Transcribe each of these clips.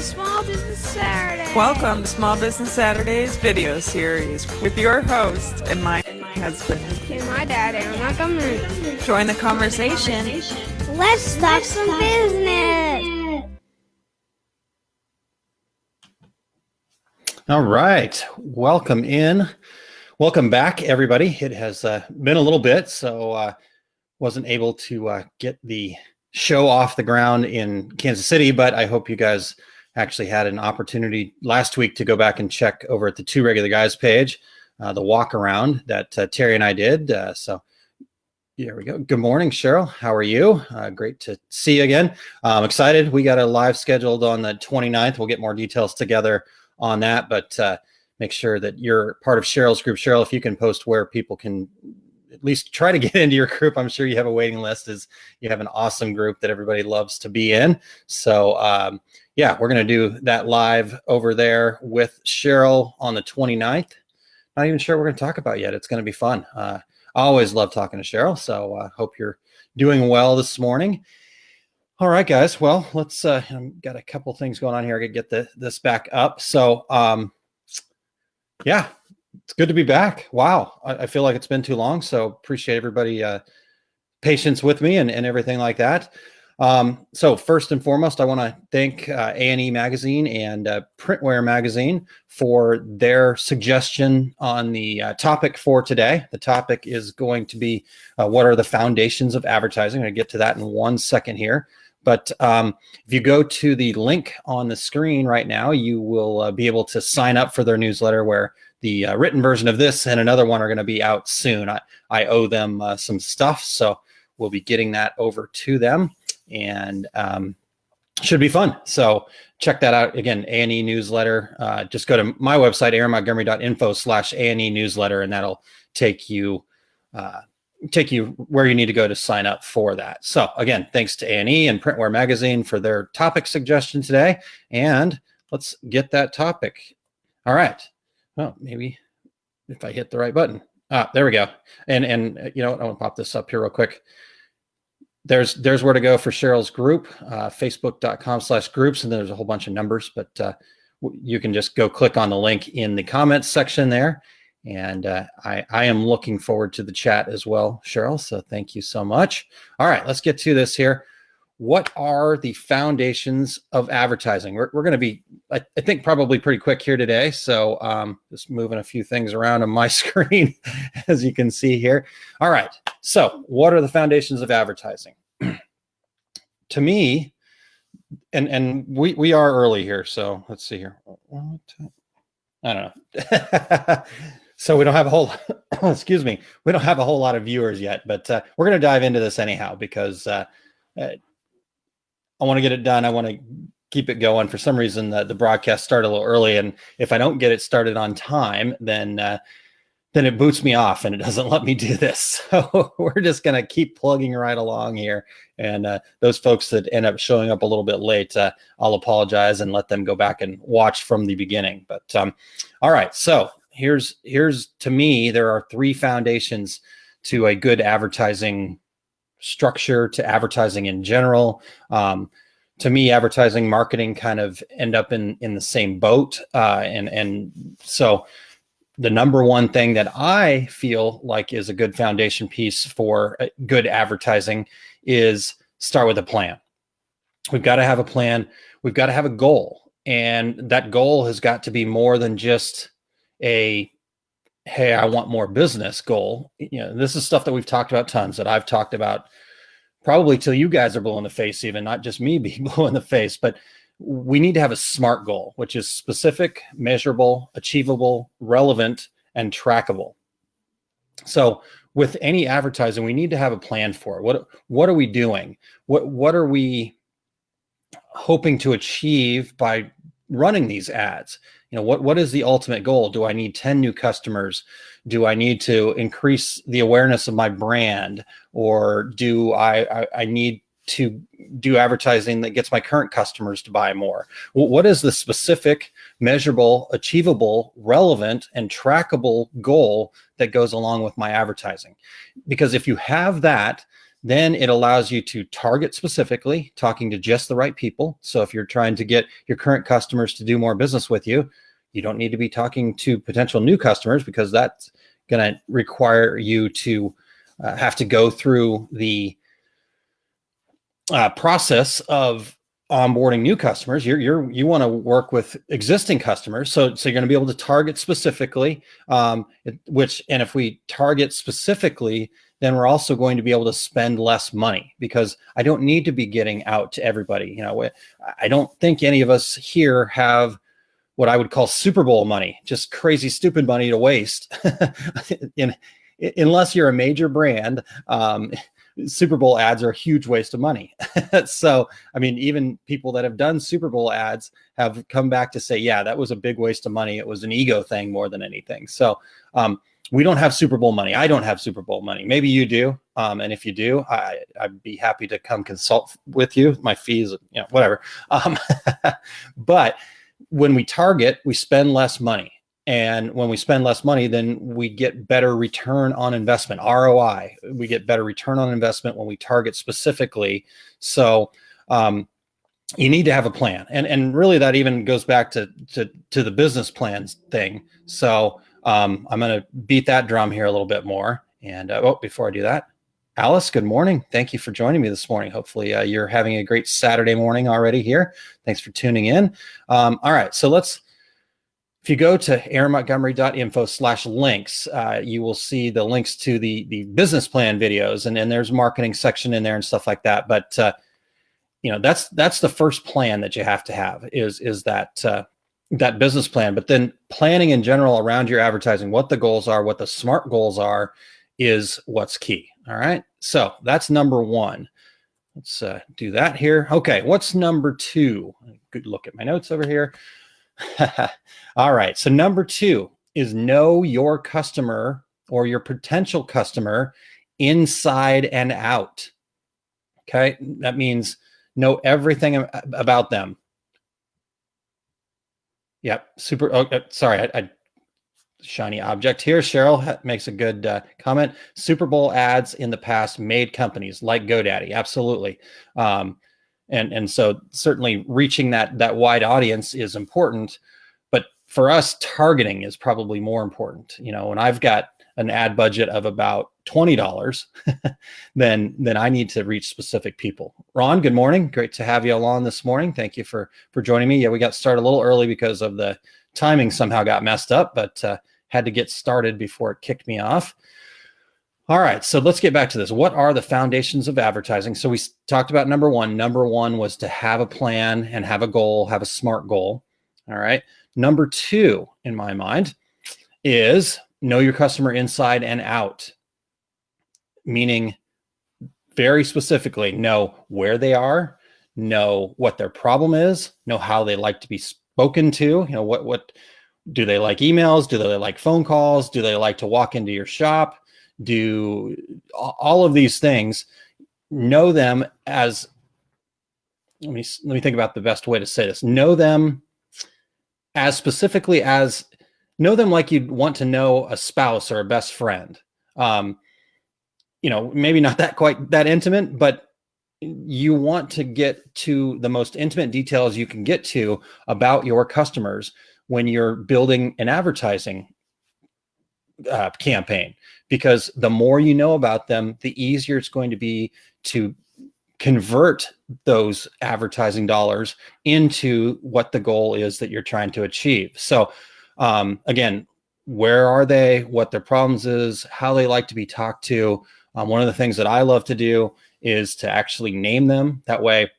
Small Business Saturday. Welcome to Small Business Saturday's video series with your host and my husband. And my dad, Aaron Montgomery. Join the conversation. Let's talk some business. All right. Welcome in. Welcome back, everybody. It has been a little bit, so wasn't able to get the show off the ground in Kansas City, but I hope you guys actually had an opportunity last week to go back and check over at the Two Regular Guys page, the walk around that Terry and I did. So here we go. Good morning, Cheryl. How are you? Great to see you again. I'm excited. We got a live scheduled on the 29th. We'll get more details together on that, but make sure that you're part of Cheryl's group. Cheryl, if you can post where people can at least try to get into your group. I'm sure you have a waiting list, as you have an awesome group that everybody loves to be in. So yeah, we're going to do that live over there with Cheryl on the 29th. Not even sure what we're going to talk about yet. It's going to be fun. I always love talking to Cheryl. So hope you're doing well this morning. All right, guys. Well, let's got a couple things going on here. I could get this back up. So yeah, it's good to be back. Wow. I feel like it's been too long. So appreciate everybody patience with me and everything like that. So first and foremost, I want to thank A&E Magazine and Printwear Magazine for their suggestion on the topic for today. The topic is going to be what are the foundations of advertising? I'm going to get to that in 1 second here. But if you go to the link on the screen right now, you will be able to sign up for their newsletter, where the written version of this and another one are going to be out soon. I owe them some stuff, so we'll be getting that over to them, and should be fun. So check that out. Again, A&E newsletter. Just go to my website, aaronmontgomery.info/A&E newsletter, and that'll take you where you need to go to sign up for that. So again, thanks to A&E and Printwear Magazine for their topic suggestion today. And let's get that topic. All right. Well, maybe if I hit the right button. There we go. And you know what? I want to pop this up here real quick. There's where to go for Cheryl's group, facebook.com/groups. And there's a whole bunch of numbers, but you can just go click on the link in the comments section there. And I am looking forward to the chat as well, Cheryl. So thank you so much. All right, let's get to this here. What are the foundations of advertising? We're going to be, I think, probably pretty quick here today. So just moving a few things around on my screen, as you can see here. All right. So what are the foundations of advertising? To me, and we are early here. So let's see here. I don't know. So we don't have a whole, excuse me, we don't have a whole lot of viewers yet, but we're going to dive into this anyhow, because I want to get it done. I want to keep it going. For some reason, the broadcast started a little early, and if I don't get it started on time, then it boots me off and it doesn't let me do this. So we're just going to keep plugging right along here. And those folks that end up showing up a little bit late, I'll apologize and let them go back and watch from the beginning. But all right, so here's to me, there are three foundations to a good advertising structure, to advertising in general. To me, advertising, marketing kind of end up in the same boat. And so the number one thing that I feel like is a good foundation piece for good advertising is start with a plan. We've got to have a plan. We've got to have a goal. And that goal has got to be more than just a, hey, I want more business goal. You know, this is stuff that we've talked about tons, that I've talked about probably till you guys are blue in the face, even not just me being blue in the face, but we need to have a SMART goal, which is specific, measurable, achievable, relevant, and trackable. So with any advertising, we need to have a plan for it. What are we doing? What are we hoping to achieve by running these ads? You know, what is the ultimate goal? Do I need 10 new customers? Do I need to increase the awareness of my brand? Or do I need to do advertising that gets my current customers to buy more? What is the specific, measurable, achievable, relevant, and trackable goal that goes along with my advertising? Because if you have that, Then it allows you to target specifically, talking to just the right people. So if you're trying to get your current customers to do more business with you, you don't need to be talking to potential new customers, because that's going to require you to have to go through the process of onboarding new customers. You want to work with existing customers, so you're going to be able to target specifically. And if we target specifically, then we're also going to be able to spend less money, because I don't need to be getting out to everybody. I don't think any of us here have what I would call Super Bowl money, just crazy, stupid money to waste. Unless you're a major brand, Super Bowl ads are a huge waste of money. So, I mean, even people that have done Super Bowl ads have come back to say, yeah, that was a big waste of money. It was an ego thing more than anything. So, we don't have Super Bowl money. I don't have Super Bowl money. Maybe you do. And if you do, I'd be happy to come consult with you. My fees, whatever. But when we target, we spend less money. And when we spend less money, then we get better return on investment, ROI. We get better return on investment when we target specifically. So you need to have a plan. And really that even goes back to the business plans thing. So I'm going to beat that drum here a little bit more. And before I do that, Alice, good morning. Thank you for joining me this morning. Hopefully you're having a great Saturday morning already here. Thanks for tuning in. All right, so if you go to aaronmontgomery.info/links, you will see the links to the business plan videos, and then there's marketing section in there and stuff like that. But that's the first plan that you have to have is that business plan. But then planning in general around your advertising, what the goals are, what the SMART goals are, is what's key. All right, so that's number one. Let's do that here. Okay, what's number two? Good look at my notes over here. All right. So number two is know your customer or your potential customer inside and out. Okay. That means know everything about them. Yep. Super. Oh, sorry. I shiny object here. Cheryl makes a good comment. Super Bowl ads in the past made companies like GoDaddy. Absolutely. And so certainly reaching that wide audience is important, but for us, targeting is probably more important. When I've got an ad budget of about $20, then I need to reach specific people. Ron, good morning. Great to have you along this morning. Thank you for joining me. Yeah, we got started a little early because of the timing somehow got messed up, but had to get started before it kicked me off. All right, so let's get back to this. What are the foundations of advertising? So we talked about number one. Number one was to have a plan and have a goal, have a SMART goal. All right. Number two, in my mind, is know your customer inside and out, meaning very specifically know where they are, know what their problem is, know how they like to be spoken to. What do they like? Emails? Do they like phone calls? Do they like to walk into your shop? Do all of these things, know them as, let me think about the best way to say this. Know them as specifically as, know them like you'd want to know a spouse or a best friend. Maybe not that quite that intimate, but you want to get to the most intimate details you can get to about your customers when you're building an advertising campaign, because the more you know about them, the easier it's going to be to convert those advertising dollars into what the goal is that you're trying to achieve. So again, where are they, what their problems is, how they like to be talked to. One of the things that I love to do is to actually name them. That way,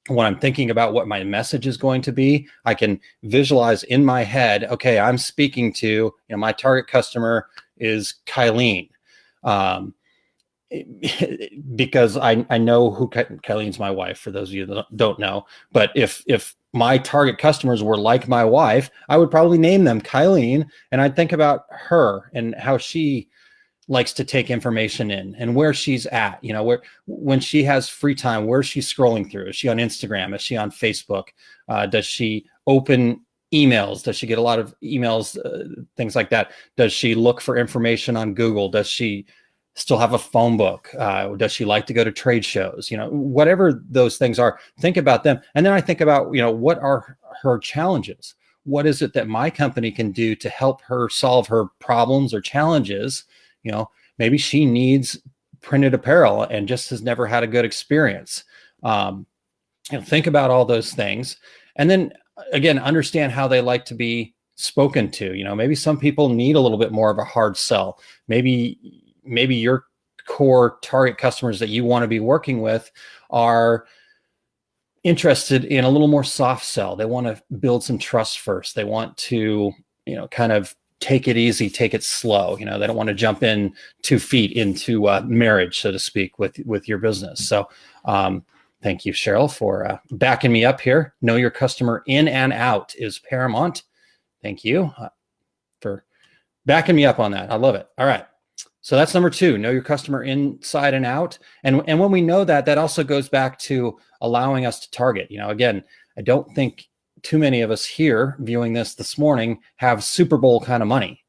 when I'm thinking about what my message is going to be, I can visualize in my head, okay, I'm speaking to, my target customer is Kylene. Because I know who Kylene's my wife, for those of you that don't know. But if my target customers were like my wife, I would probably name them Kylene, and I'd think about her and how she likes to take information in and where she's at, when she has free time, where she's scrolling through. Is she on Instagram? Is she on Facebook? Does she open emails? Does she get a lot of emails, things like that? Does she look for information on Google? Does she still have a phone book? Does she like to go to trade shows? Whatever those things are, think about them. And then I think about, what are her challenges? What is it that my company can do to help her solve her problems or challenges? Maybe she needs printed apparel and just has never had a good experience. Think about all those things. And then again, understand how they like to be spoken to. Maybe some people need a little bit more of a hard sell. Maybe your core target customers that you want to be working with are interested in a little more soft sell. They want to build some trust first. They want to, kind of take it easy, take it slow. They don't want to jump in 2 feet into marriage, so to speak, with your business. So thank you, Cheryl, for backing me up here. Know your customer in and out is paramount. Thank you for backing me up on that. I love it. All right. So that's number 2, know your customer inside and out. And when we know that, that also goes back to allowing us to target. Again, I don't think too many of us here viewing this morning have Super Bowl kind of money.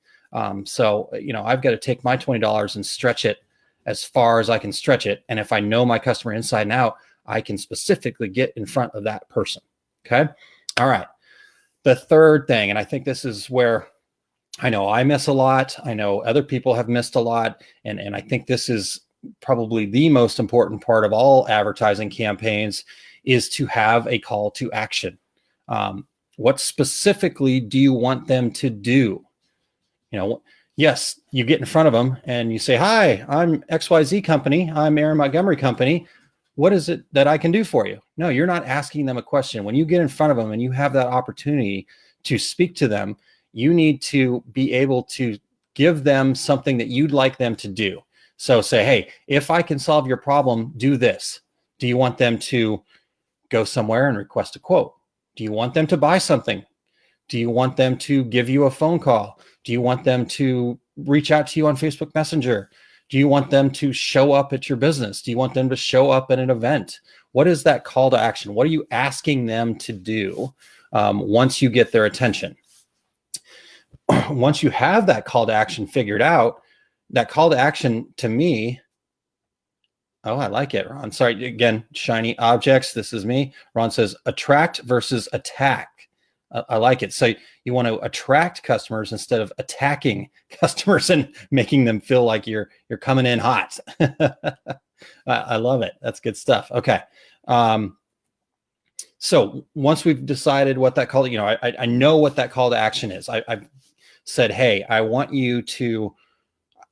So, I've got to take my $20 and stretch it as far as I can stretch it. And if I know my customer inside and out, I can specifically get in front of that person. Okay. All right. The third thing, and I think this is where I know I miss a lot. I know other people have missed a lot. And I think this is probably the most important part of all advertising campaigns, is to have a call to action. What specifically do you want them to do? Yes, you get in front of them and you say, "Hi, I'm XYZ company. I'm Aaron Montgomery company. What is it that I can do for you?" No, you're not asking them a question. When you get in front of them and you have that opportunity to speak to them, you need to be able to give them something that you'd like them to do. So say, "Hey, if I can solve your problem, do this." Do you want them to go somewhere and request a quote? Do you want them to buy something? Do you want them to give you a phone call? Do you want them to reach out to you on Facebook Messenger? Do you want them to show up at your business? Do you want them to show up at an event? What is that call to action? What are you asking them to do once you get their attention? Once you have that call to action figured out, that call to action to me, oh, I like it, Ron. Sorry, again, shiny objects. This is me. Ron says attract versus attack. I like it. So you want to attract customers instead of attacking customers and making them feel like you're coming in hot. I love it. That's good stuff. Okay. So once we've decided what that call, I know what that call to action is. I've said, "Hey, I want you to,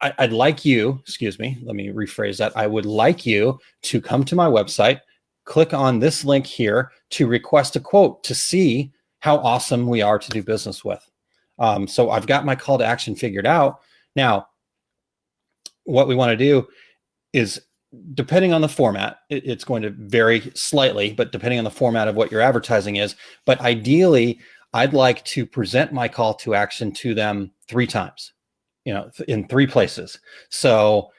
I'd like you, excuse me, let me rephrase that. I would like you to come to my website, click on this link here to request a quote to see how awesome we are to do business with." So I've got my call to action figured out. Now, what we want to do is, depending on the format, it's going to vary slightly, but depending on the format of what your advertising is. But ideally, I'd like to present my call to action to them 3 times, in 3 places. So,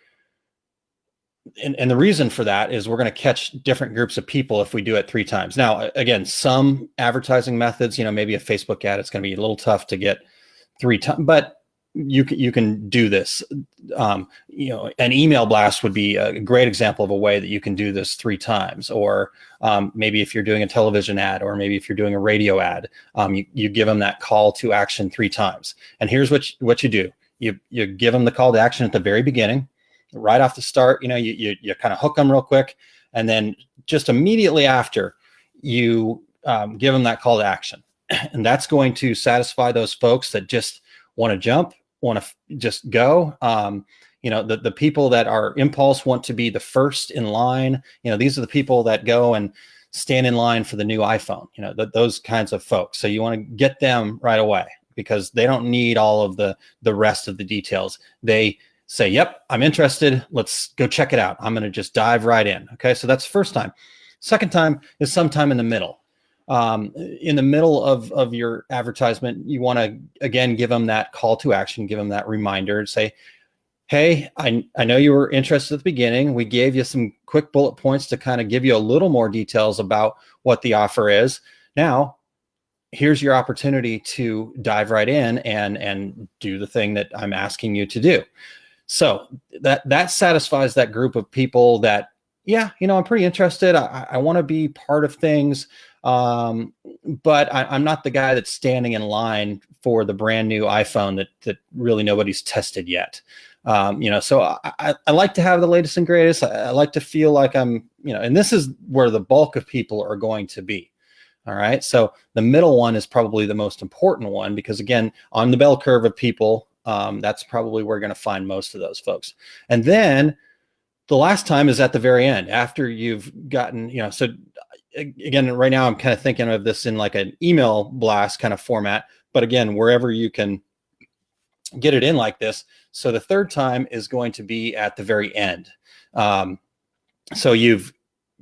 and the reason for that is we're going to catch different groups of people if we do it 3 times. Now, again, some advertising methods, maybe a Facebook ad, it's going to be a little tough to get 3 times, but you can do this. An email blast would be a great example of a way that you can do this 3 times. Or maybe if you're doing a television ad, or maybe if you're doing a radio ad, you give them that call to action 3 times. And here's what you do. You give them the call to action at the very beginning, right off the start. You kind of hook them real quick, and then just immediately after, you give them that call to action. And that's going to satisfy those folks that just want to jump, want to just go. The people that are impulse want to be the first in line. These are the people that go and stand in line for the new iPhone, those kinds of folks. So you want to get them right away, because they don't need all of the rest of the details. They say, "Yep, I'm interested. Let's go check it out. I'm going to just dive right in." Okay. So that's first time. Second time is sometime in the middle. In the middle of your advertisement, you want to, again, give them that call to action, give them that reminder and say, "Hey, I know you were interested at the beginning. We gave you some quick bullet points to kind of give you a little more details about what the offer is. Now, here's your opportunity to dive right in and do the thing that I'm asking you to do." So that satisfies that group of people that, yeah, I'm pretty interested. I want to be part of things. But I'm not the guy that's standing in line for the brand new iPhone that really nobody's tested yet. So I like to have the latest and greatest. I like to feel like I'm, and this is where the bulk of people are going to be. All right. So the middle one is probably the most important one, because again, on the bell curve of people, that's probably where we're going to find most of those folks. And then the last time is at the very end, after you've gotten, so again, right now I'm kind of thinking of this in like an email blast kind of format, but again, wherever you can get it in like this. So the third time is going to be at the very end. So you've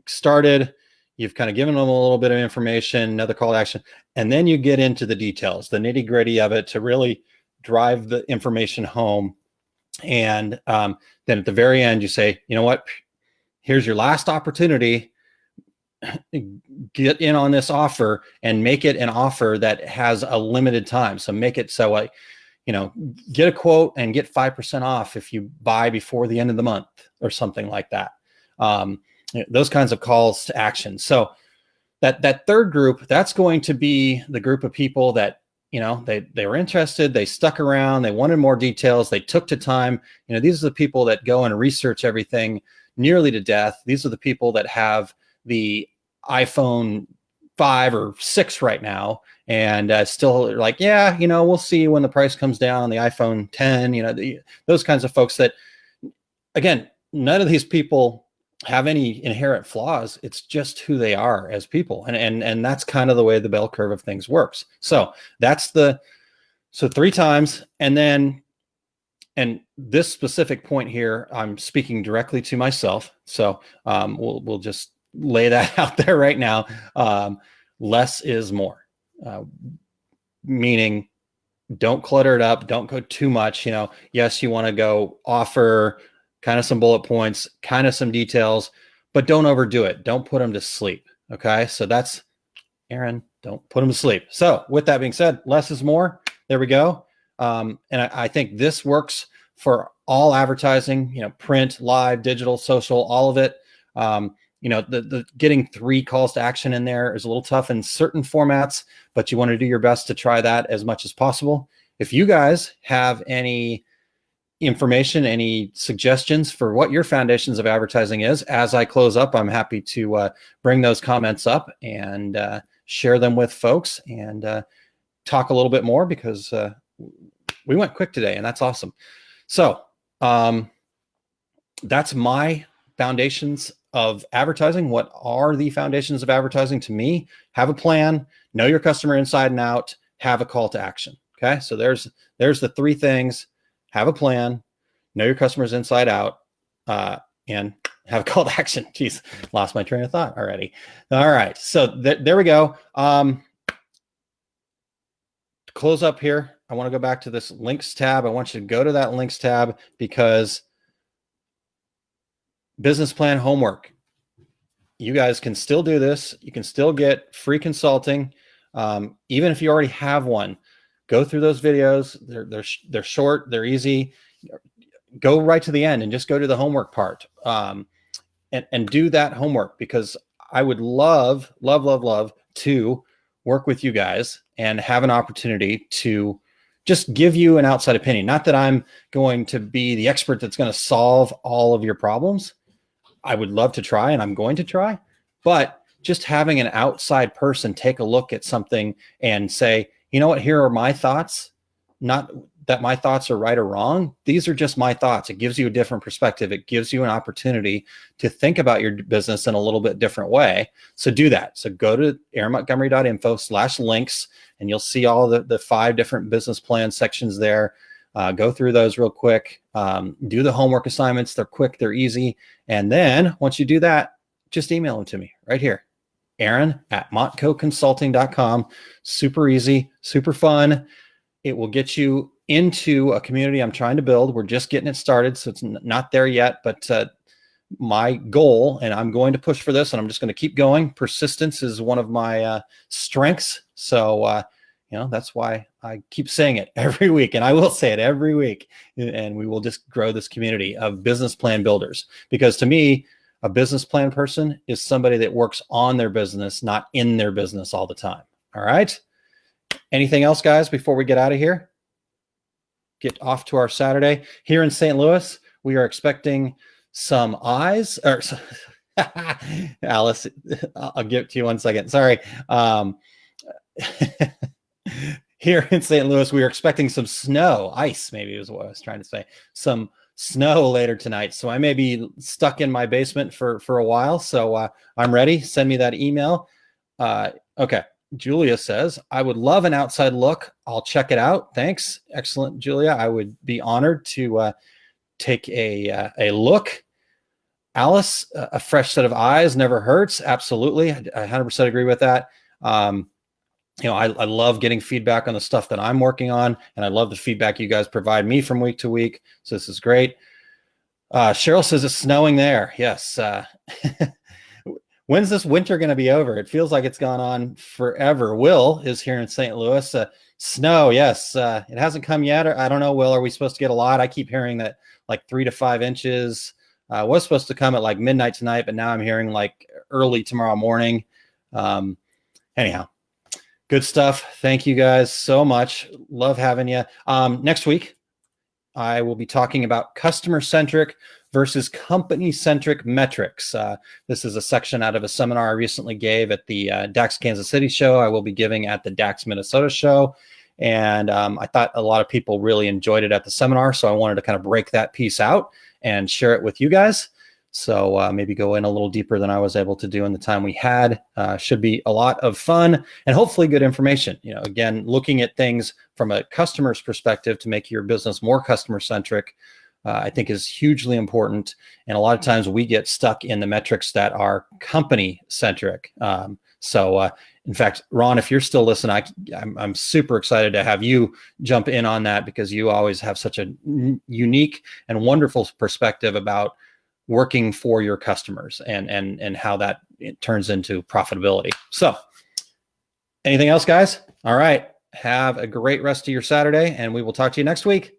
started, you've kind of given them a little bit of information, another call to action, and then you get into the details, the nitty gritty of it, to really drive the information home. And then at the very end, you say, you know what, here's your last opportunity. Get in on this offer and make it an offer that has a limited time. So make it so like, get a quote and get 5% off if you buy before the end of the month or something like that. Those kinds of calls to action. So that third group, that's going to be the group of people that, they were interested, they stuck around, they wanted more details, they took the time. These are the people that go and research everything nearly to death. These are the people that have the iPhone 5 or 6 right now, and still like, yeah, we'll see when the price comes down, the iPhone 10, those kinds of folks that, again, none of these people have any inherent flaws. It's just who they are as people. And that's kind of the way the bell curve of things works. So that's so 3 times. And this specific point here, I'm speaking directly to myself. So we'll just lay that out there right now. Less is more, meaning don't clutter it up. Don't go too much. Yes, you want to go offer kind of some bullet points, kind of some details, but don't overdo it. Don't put them to sleep. Okay. So that's Aaron, don't put them to sleep. So with that being said, less is more. There we go. And I think this works for all advertising, print, live, digital, social, all of it. The getting 3 calls to action in there is a little tough in certain formats, but you want to do your best to try that as much as possible. If you guys have any information, any suggestions for what your foundations of advertising is, as I close up, I'm happy to bring those comments up and share them with folks and talk a little bit more, because we went quick today, and that's awesome. So that's my foundations of advertising. What are the foundations of advertising to me? Have a plan, know your customer inside and out, have a call to action. Okay, so there's the 3 things. Have a plan, know your customers inside out, and have a call to action. Jeez, lost my train of thought already. All right, so there we go. To close up here, I want to go back to this links tab. I want you to go to that links tab, because business plan homework. You guys can still do this. You can still get free consulting, even if you already have one. Go through those videos. They're short. They're easy. Go right to the end and just go to the homework part, and do that homework, because I would love to work with you guys and have an opportunity to just give you an outside opinion. Not that I'm going to be the expert that's going to solve all of your problems. I would love to try, and I'm going to try, but just having an outside person take a look at something and say, you know what, here are my thoughts. Not that my thoughts are right or wrong. These are just my thoughts. It gives you a different perspective. It gives you an opportunity to think about your business in a little bit different way. So do that. So go to aaronmontgomery.info/links, and you'll see all the 5 different business plan sections there. Go through those real quick. Do the homework assignments. They're quick. They're easy. And then once you do that, just email them to me right here. Aaron@montcoconsulting.com. Super easy, super fun. It will get you into a community I'm trying to build. We're just getting it started, so it's not there yet, but my goal, and I'm going to push for this, and I'm just going to keep going. Persistence is one of my strengths. So, That's why I keep saying it every week, and I will say it every week. And we will just grow this community of business plan builders, because to me, a business plan person is somebody that works on their business, not in their business all the time. All right. Anything else, guys, before we get out of here? Get off to our Saturday. Here in St. Louis, we are expecting some eyes. Or Alice, I'll give it to you 1 second. Sorry. Here in St. Louis, we are expecting some snow, ice, maybe is what I was trying to say. Some snow later tonight. So I may be stuck in my basement for a while. So I'm ready. Send me that email. Okay. Julia says, I would love an outside look. I'll check it out. Thanks. Excellent, Julia. I would be honored to take a look. Alice, a fresh set of eyes never hurts. Absolutely. I 100% agree with that. I love getting feedback on the stuff that I'm working on, and I love the feedback you guys provide me from week to week. So this is great. Cheryl says it's snowing there. Yes. When's this winter going to be over? It feels like it's gone on forever. Will is here in St. Louis. Snow, yes. It hasn't come yet. I don't know, Will, are we supposed to get a lot? I keep hearing that like 3 to 5 inches. Was supposed to come at like midnight tonight, but now I'm hearing like early tomorrow morning. Anyhow, good stuff. Thank you guys so much. Love having you. Next week, I will be talking about customer-centric versus company-centric metrics. This is a section out of a seminar I recently gave at the DAX Kansas City show. I will be giving at the DAX Minnesota show. And I thought a lot of people really enjoyed it at the seminar. So I wanted to kind of break that piece out and share it with you guys. So maybe go in a little deeper than I was able to do in the time we had. Should be a lot of fun and hopefully good information. Again, looking at things from a customer's perspective to make your business more customer-centric, I think is hugely important. And a lot of times we get stuck in the metrics that are company-centric. In fact, Ron, if you're still listening, I'm super excited to have you jump in on that, because you always have such a unique and wonderful perspective about working for your customers and how that turns into profitability. So anything else, guys? All right. Have a great rest of your Saturday, and we will talk to you next week.